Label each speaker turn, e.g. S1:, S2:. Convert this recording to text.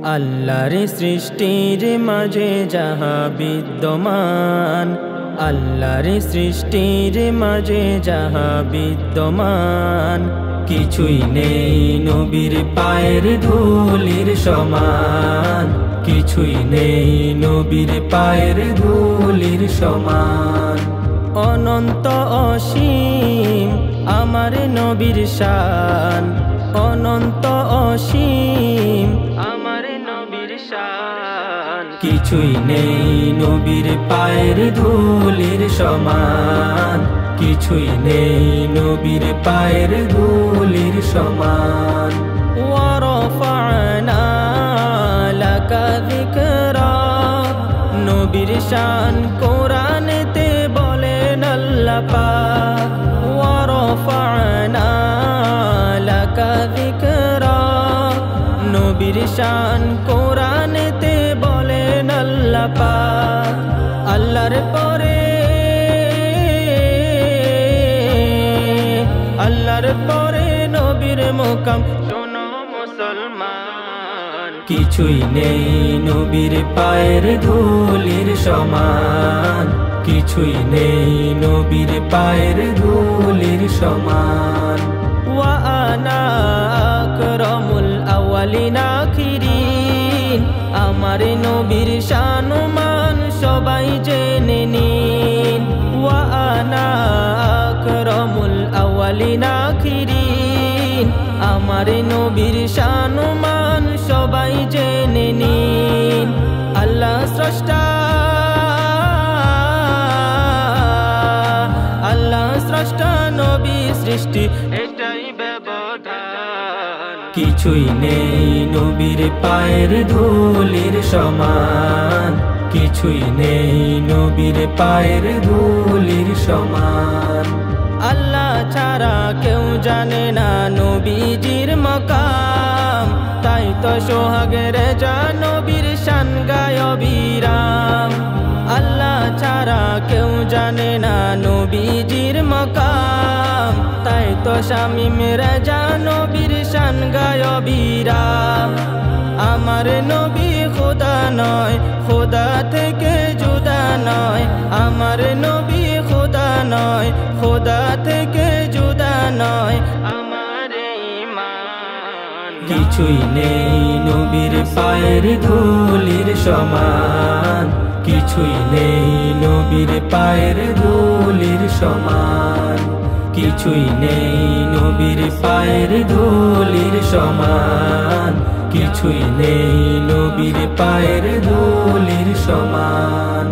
S1: আল্লাহর সৃষ্টির মাঝে যাহা বিদ্যমান, আল্লাহর সৃষ্টির মাঝে যাহা বিদ্যমান, কিছুই নেই নবীর পায়ের ধুলির সমান, কিছুই নেই নবীর পায়ের ধুলির সমান। অনন্ত অসীম আমার নবীর শান, অনন্ত অসীম আমার নবীর শান, কিছুই নেই নবীর পায়ের ধুলির সমান, কিছুই নেই নবীর পায়ের ধুলির সমান। ওয়া রাফা'না লাকা যিকরা, নবীর শান কোরআনেতে বলেন আল্লাহ পাক। ওয়া রাফা'না লাকা যিকরা, নবীর শান কোরআনেতে বলেন আল্লাহ পাক। আল্লাহর পরে, আল্লাহর পরে নবীর মুকাম শোনো মুসলমান, কিছুই নেই নবীর পায়ের ধুলির সমান, কিছুই নেই নবীর পায়ের ধুলির সমান। ওয়া আনা আকরামুল আউয়ালিন আখিরিন, আমার নবীর শান-মান সবাই জেনে নিন। ওয়া আনা আকরামুল আউয়ালিন আখিরিন, আমার নবীর শান-মান সবাই জেনে নিন। আল্লাহ স্রষ্টা, আল্লাহ স্রষ্টা নবী সৃষ্টি এটাই ব্যবধান, কিছুই নেই নবীর পায়ের ধুলির সমান, কিছুই নেই নবীর পায়ের ধুলির সমান। আল্লাহ ছাড়া কেউ জানে না নবীজির মকাম, তাই তো সোহাগের যা নবীর শান গায় অবিরাম। আল্লাহ ছাড়া কেউ জানে না নবীজির মকাম, তাই তো শামীম রাজা নবীর শান গায় অবিরাম। আমার নবী খোদা নয়, খোদা থেকে জুদা নয়, আমার নবী খোদা নয়, খোদা থেকে জুদা নয়, আমার ঈমান। কিছুই নেই নবীর পায়ের ধুলির সমান, কিছুই নেই নবীর পায়ের ধুলির সমান, কিছুই নেই নবীর পায়ের ধুলির সমান, কিছুই নেই নবীর পায়ের ধুলির সমান।